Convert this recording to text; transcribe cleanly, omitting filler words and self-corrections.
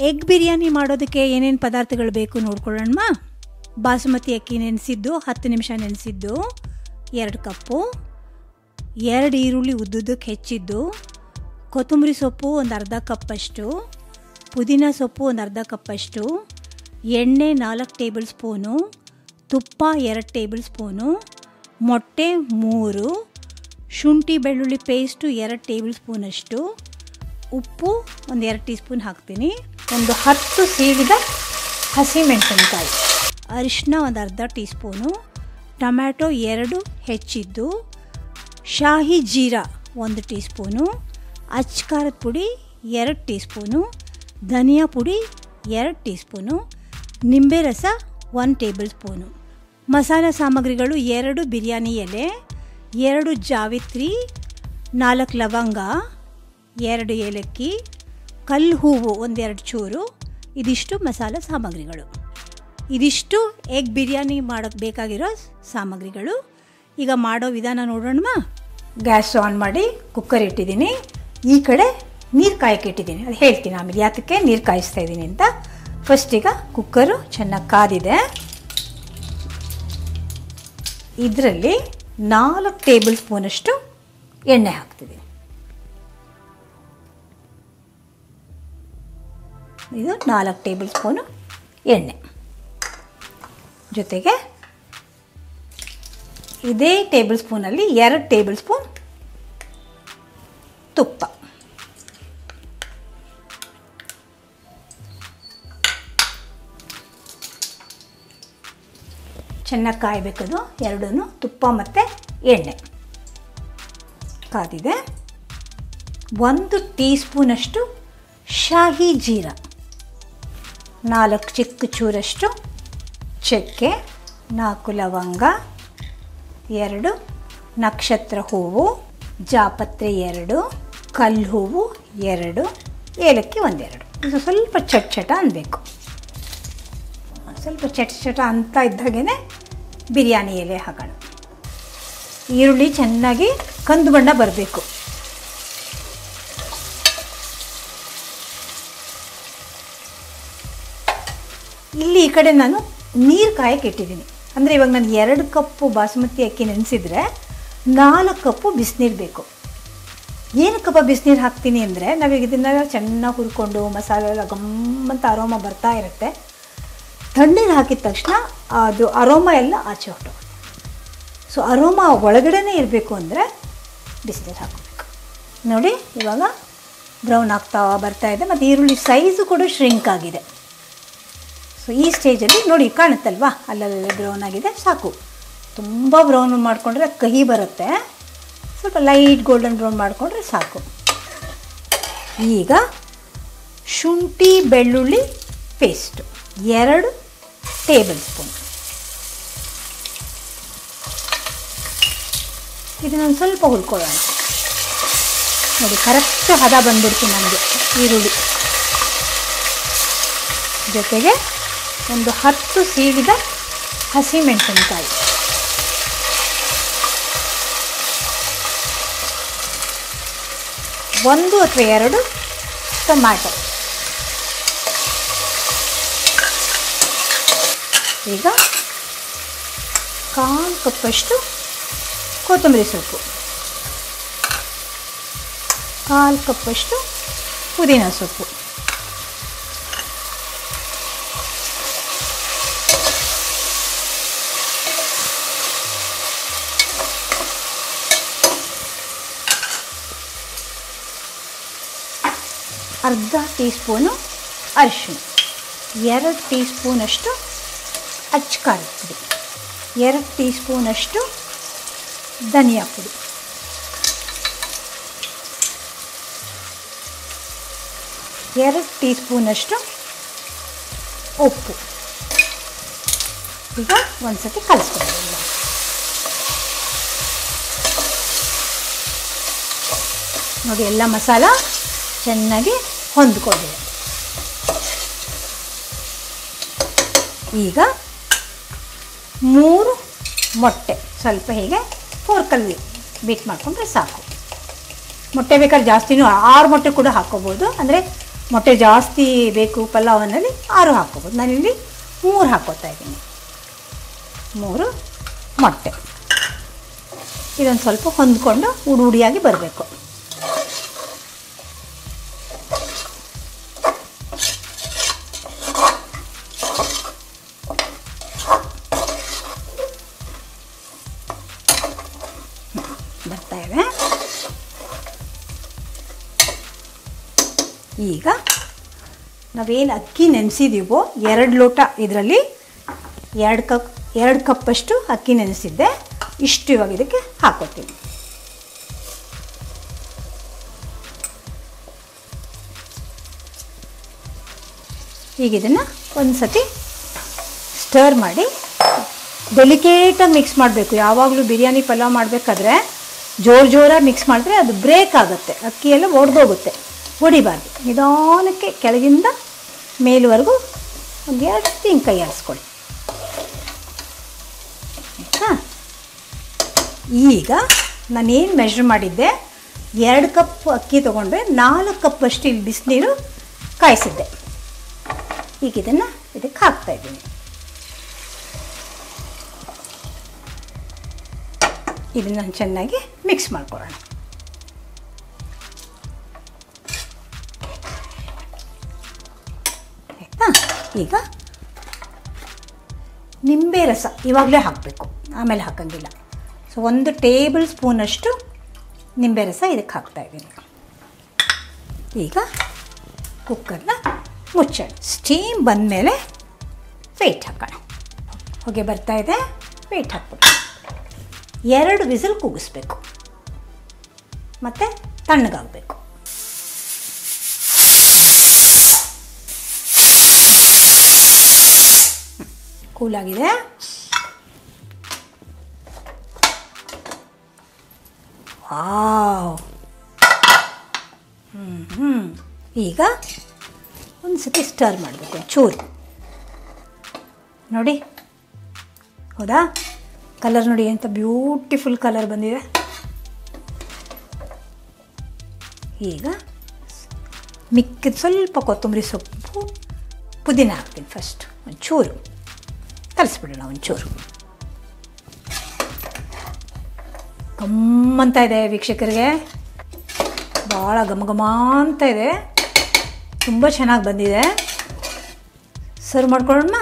Egg biryani ಮಾಡೋದಕ್ಕೆ ಏನೇನು ಪದಾರ್ಥಗಳು ಬೇಕು ನೋಡ್ಕೊಳ್ಳೋಣ. ಬಾಸುಮತಿ ಅಕ್ಕಿ ನೆನೆಸಿದ್ದು 10 ನಿಮಿಷ ನೆನೆಸಿದ್ದು 2 ಕಪ್ಪು, 2 ಈರುಳ್ಳಿ ಉದ್ದುದ್ದಕ್ಕೆ ಹೆಚ್ಚಿದ್ದು, ಕೊತ್ತಂಬರಿ ಸೊಪ್ಪು ಒಂದು ಅರ್ಧ ಕಪ್ಪಷ್ಟು, ಪುದೀನ ಸೊಪ್ಪು ಒಂದು ಅರ್ಧ ಕಪ್ಪಷ್ಟು, ಎಣ್ಣೆ 4 ಟೇಬಲ್ ಸ್ಪೂನು, ತುಪ್ಪ 2 ಟೇಬಲ್ ಸ್ಪೂನು, ಮೊಟ್ಟೆ 3, ಶುಂಠಿ ಬೆಳ್ಳುಳ್ಳಿ ಪೇಸ್ಟು 2 ಟೇಬಲ್ ಸ್ಪೂನಷ್ಟು, ಉಪ್ಪು ಒಂದು 2 ಟೀ ಸ್ಪೂನ್ ಹಾಕ್ತೀನಿ, ಒಂದು 10 ಸೀಳಿದ ಹಸಿಮೆಣಸಿನಕಾಯಿ, ಅರಿಶಿನ ಒಂದು ಅರ್ಧ ಟೀ ಸ್ಪೂನು, ಟೊಮ್ಯಾಟೊ 2 ಹೆಚ್ಚಿದ್ದು, ಶಾಹಿ ಜೀರಾ 1 ಟೀ ಸ್ಪೂನು, ಅಚ್ಕಾರದ ಪುಡಿ 2 ಟೀ ಸ್ಪೂನು, ಧನಿಯಾ ಪುಡಿ 2 ಟೀ ಸ್ಪೂನು, ನಿಂಬೆ ರಸ 1 ಟೇಬಲ್ ಸ್ಪೂನು. ಮಸಾಲ ಸಾಮಗ್ರಿಗಳು 2 ಬಿರಿಯಾನಿ ಎಲೆ, 2 ಜಾವಿತ್ರಿ, 4 ಲವಂಗ, 2 ಏಲಕ್ಕಿ, ಕಲ್ಲು ಹೂವು 1-2 ಚೂರು. ಇದಿಷ್ಟು ಮಸಾಲ ಸಾಮಗ್ರಿಗಳು. ಇದಿಷ್ಟು ಎಗ್ ಬಿರಿಯಾನಿ ಮಾಡೋಕ್ಕೆ ಬೇಕಾಗಿರೋ ಸಾಮಗ್ರಿಗಳು. ಈಗ ಮಾಡೋ ವಿಧಾನ ನೋಡೋಣ. ಗ್ಯಾಸ್ ಆನ್ ಮಾಡಿ ಕುಕ್ಕರ್ ಇಟ್ಟಿದ್ದೀನಿ. ಈ ಕಡೆ ನೀರು ಕಾಯಕ್ಕೆ ಇಟ್ಟಿದ್ದೀನಿ. ಅದು ಹೇಳ್ತೀನಿ ಆಮೇಲೆ ಯಾತಕ್ಕೆ ನೀರು ಕಾಯಿಸ್ತಾ ಇದ್ದೀನಿ ಅಂತ. ಫಸ್ಟ್ ಈಗ ಕುಕ್ಕರು ಚೆನ್ನಾಗಿ ಕಾದಿದೆ. ಇದರಲ್ಲಿ 4 ಟೇಬಲ್ ಸ್ಪೂನಷ್ಟು ಎಣ್ಣೆ ಹಾಕ್ತಿದ್ದೀನಿ. ಇದು 4 ಟೇಬಲ್ ಸ್ಪೂನು ಎಣ್ಣೆ, ಜೊತೆಗೆ ಇದೇ ಟೇಬಲ್ ಸ್ಪೂನಲ್ಲಿ 2 ಟೇಬಲ್ ಸ್ಪೂನ್ ತುಪ್ಪ. ಚೆನ್ನಾಗಿ ಕಾಯಬೇಕದು ಎರಡೂ, ತುಪ್ಪ ಮತ್ತು ಎಣ್ಣೆ ಕಾದಿದೆ. 1 ಟೀ ಸ್ಪೂನಷ್ಟು ಶಾಹಿ ಜೀರಾ, 4 ಚಿಕ್ಕ ಚೂರಷ್ಟು ಚಕ್ಕೆ, 4 ಲವಂಗ, 2 ನಕ್ಷತ್ರ ಹೂವು, ಜಾಪತ್ರೆ 2, ಕಲ್ಲು ಹೂವು 2, ಏಲಕ್ಕಿ 1-2. ಇದು ಸ್ವಲ್ಪ ಚಟ ಅನ್ನಬೇಕು. ಸ್ವಲ್ಪ ಚಟ ಅಂತ ಇದ್ದಾಗೇ ಬಿರಿಯಾನಿ ಎಲೆ ಹಾಕೋಣ. ಈರುಳ್ಳಿ ಚೆನ್ನಾಗಿ ಕಂದು ಬಣ್ಣ ಬರಬೇಕು. ಇಲ್ಲಿ ಈ ಕಡೆ ನಾನು ನೀರು ಕಾಯಕ್ಕೆ ಇಟ್ಟಿದ್ದೀನಿ. ಅಂದರೆ ಇವಾಗ ನಾನು 2 ಕಪ್ಪು ಬಾಸುಮತಿ ಅಕ್ಕಿ ನೆನೆಸಿದ್ರೆ 4 ಕಪ್ಪು ಬಿಸಿನೀರು ಬೇಕು. ಏನಕ್ಕಪ್ಪ ಬಿಸಿನೀರು ಹಾಕ್ತೀನಿ ಅಂದರೆ, ನಾವೀಗ ಇದನ್ನು ಚೆನ್ನಾಗಿ ಹುರ್ಕೊಂಡು ಮಸಾಲೆ ಎಲ್ಲ ಗಮ್ಮಂತ ಅರೋಮ ಬರ್ತಾ ಇರುತ್ತೆ. ತಣ್ಣೀರು ಹಾಕಿದ ತಕ್ಷಣ ಅದು ಅರೋಮ ಎಲ್ಲ ಆಚೆ ಹೊರಟೋಗುತ್ತೆ. ಸೊ ಅರೋಮ ಒಳಗಡೆನೇ ಇರಬೇಕು ಅಂದರೆ ಬಿಸಿನೀರು ಹಾಕಬೇಕು. ನೋಡಿ ಇವಾಗ ಬ್ರೌನ್ ಆಗ್ತಾ ಬರ್ತಾ ಇದೆ, ಮತ್ತು ಈರುಳ್ಳಿ ಸೈಜು ಕೂಡ ಶ್ರಿಂಕ್ ಆಗಿದೆ. ಸೊ ಈ ಸ್ಟೇಜಲ್ಲಿ ನೋಡಿ ಕಾಣುತ್ತಲ್ವಾ, ಅಲ್ಲಲ್ಲೇ ಬ್ರೌನ್ ಆಗಿದೆ, ಸಾಕು. ತುಂಬ ಬ್ರೌನ್ ಮಾಡಿಕೊಂಡ್ರೆ ಕಹಿ ಬರುತ್ತೆ. ಸ್ವಲ್ಪ ಲೈಟ್ ಗೋಲ್ಡನ್ ಬ್ರೌನ್ ಮಾಡಿಕೊಂಡ್ರೆ ಸಾಕು. ಈಗ ಶುಂಠಿ ಬೆಳ್ಳುಳ್ಳಿ ಪೇಸ್ಟು 2 ಟೇಬಲ್ ಸ್ಪೂನ್. ಇದನ್ನೊಂದು ಸ್ವಲ್ಪ ಹುರ್ಕೊಳ್ಳೋಣ. ನೋಡಿ ಕರೆಕ್ಟ್ ಹದ ಬಂದ್ಬಿಡ್ತು ನಮಗೆ ಈರುಳ್ಳಿ. ಜೊತೆಗೆ ಒಂದು 10 ಸೀಳಿದ ಹಸಿಮೆಣಸಿನಕಾಯಿ, ಒಂದು ಅಥವಾ 2 ಟೊಮ್ಯಾಟೊ. ಈಗ 1/4 ಕಪ್ಪಷ್ಟು ಕೊತ್ತಂಬರಿ ಸೊಪ್ಪು, 1/4 ಕಪ್ಪಷ್ಟು ಪುದೀನ ಸೊಪ್ಪು, ಅರ್ಧ ಟೀ ಸ್ಪೂನು ಅರಿಶಿಣ, 2 ಟೀ ಸ್ಪೂನಷ್ಟು ಅಚ್ಕಾರದ ಪುಡಿ, 2 ಟೀ ಸ್ಪೂನಷ್ಟು ಧನಿಯಾ ಪುಡಿ, 2 ಟೀ ಸ್ಪೂನಷ್ಟು ಉಪ್ಪು. ಈಗ ಒಂದ್ಸತಿ ಕಲಿಸ್ಕೊಳ್ಳೋಣ. ನೋಡಿ ಎಲ್ಲ ಮಸಾಲ ಚೆನ್ನಾಗಿ ಹೊಂದ್ಕೊಂಡಿದೆ. ಈಗ 3 ಮೊಟ್ಟೆ ಸ್ವಲ್ಪ ಹೀಗೆ ಫೋರ್ಕಲ್ಲಿ ಬೀಟ್ ಮಾಡಿಕೊಂಡ್ರೆ ಸಾಕು. ಮೊಟ್ಟೆ ಬೇಕಾದ್ರೆ ಜಾಸ್ತಿನೂ 6 ಮೊಟ್ಟೆ ಕೂಡ ಹಾಕ್ಕೋಬೋದು. ಅಂದರೆ ಮೊಟ್ಟೆ ಜಾಸ್ತಿ ಬೇಕು ಪಲಾವನಲ್ಲಿ 6 ಹಾಕ್ಕೋಬೋದು. ನಾನಿಲ್ಲಿ 3 ಹಾಕ್ಕೋತಾ ಇದ್ದೀನಿ. 3 ಮೊಟ್ಟೆ. ಇದೊಂದು ಸ್ವಲ್ಪ ಹೊಂದ್ಕೊಂಡು ಉಡಿಯಾಗಿ ಬರಬೇಕು. ಬರ್ತಾ ಇದೆ. ಈಗ ನಾವೇನು ಅಕ್ಕಿ ನೆನೆಸಿದ್ದೀವೋ 2 ಲೋಟ, ಇದರಲ್ಲಿ 2 ಕಪ್ಪಷ್ಟು ಅಕ್ಕಿ ನೆನೆಸಿದ್ದೆ. ಇಷ್ಟು ಇವಾಗ ಇದಕ್ಕೆ ಹಾಕೋತೀನಿ. ಈಗ ಇದನ್ನು ಒಂದು ಸತಿ ಸ್ಟರ್ ಮಾಡಿ ಡೆಲಿಕೇಟಾಗಿ ಮಿಕ್ಸ್ ಮಾಡಬೇಕು. ಯಾವಾಗಲೂ ಬಿರಿಯಾನಿ ಪಲಾವ್ ಮಾಡಬೇಕಾದ್ರೆ ಜೋರಾಗಿ ಮಿಕ್ಸ್ ಮಾಡಿದ್ರೆ ಅದು ಬ್ರೇಕ್ ಆಗುತ್ತೆ, ಅಕ್ಕಿ ಎಲ್ಲ ಒಡೆದೋಗುತ್ತೆ. ಹೊಡಿಬಾರ್ದು. ನಿಧಾನಕ್ಕೆ ಕೆಳಗಿಂದ ಮೇಲುವರೆಗೂ ಒಂದು 2 ಸತಿ ಹಿಂಗೆ ಕೈ ಆಡಿಸ್ಕೊಳ್ಳಿ. ಆಯಿತಾ? ಈಗ ನಾನೇನು ಮೆಷರ್ ಮಾಡಿದ್ದೆ, 2 ಕಪ್ ಅಕ್ಕಿ ತೊಗೊಂಡ್ರೆ 4 ಕಪ್ಪಷ್ಟು ಇಲ್ಲಿ ಬಿಸಿನೀರು ಕಾಯಿಸಿದ್ದೆ. ಈಗ ಇದನ್ನು ಇದಕ್ಕೆ ಹಾಕ್ತಾಯಿದ್ದೀನಿ. ಇದನ್ನು ಚೆನ್ನಾಗಿ ಮಿಕ್ಸ್ ಮಾಡ್ಕೊಳ್ಳೋಣ. ಆಯಿತಾ? ಈಗ ನಿಂಬೆ ರಸ ಇವಾಗಲೇ ಹಾಕಬೇಕು, ಆಮೇಲೆ ಹಾಕೋಂಗಿಲ್ಲ. ಸೊ 1 ಟೇಬಲ್ ಸ್ಪೂನಷ್ಟು ನಿಂಬೆ ರಸ ಇದಕ್ಕೆ ಹಾಕ್ತಾಯಿದ್ದೀನಿ. ಈಗ ಕುಕ್ಕರ್ನ ಮುಚ್ಚೋಣ. ಸ್ಟೀಮ್ ಬಂದಮೇಲೆ ವೆಯ್ಟ್ ಹಾಕೋಣ. ಹೊಗೆ ಬರ್ತಾಯಿದೆ, ವೆಯ್ಟ್ ಹಾಕ್ಬಿಟ್ಟು 2 ವಿಸಿಲ್ ಕೂಗಿಸ್ಬೇಕು ಮತ್ತು ತಣ್ಣಗಾಗಬೇಕು. ಕೂಲಾಗಿದೆ. ವಾವ್! ಈಗ ಒಂದು ಸತಿ ಸ್ಟರ್ ಮಾಡಬೇಕು, ಚೂರು. ನೋಡಿ, ಹೌದಾ? ಕಲರ್ ನೋಡಿ ಎಂಥ ಬ್ಯೂಟಿಫುಲ್ ಕಲರ್ ಬಂದಿದೆ. ಈಗ ಮಿಕ್ಕಿದ ಸ್ವಲ್ಪ ಕೊತ್ತಂಬರಿ ಸೊಪ್ಪು, ಪುದೀನ ಹಾಕ್ತೀನಿ. ಫಸ್ಟ್ ಒಂಚೂರು ಕಲಿಸ್ಬಿಡೋಣ. ಒಂಚೂರು ಗಮ್ಮಂತ ಇದೆ ವೀಕ್ಷಕರಿಗೆ, ಭಾಳ ಘಮ ಅಂತ ಇದೆ, ತುಂಬ ಚೆನ್ನಾಗಿ ಬಂದಿದೆ. ಸರ್ವ್ ಮಾಡ್ಕೊಳ್ಳೋಣ.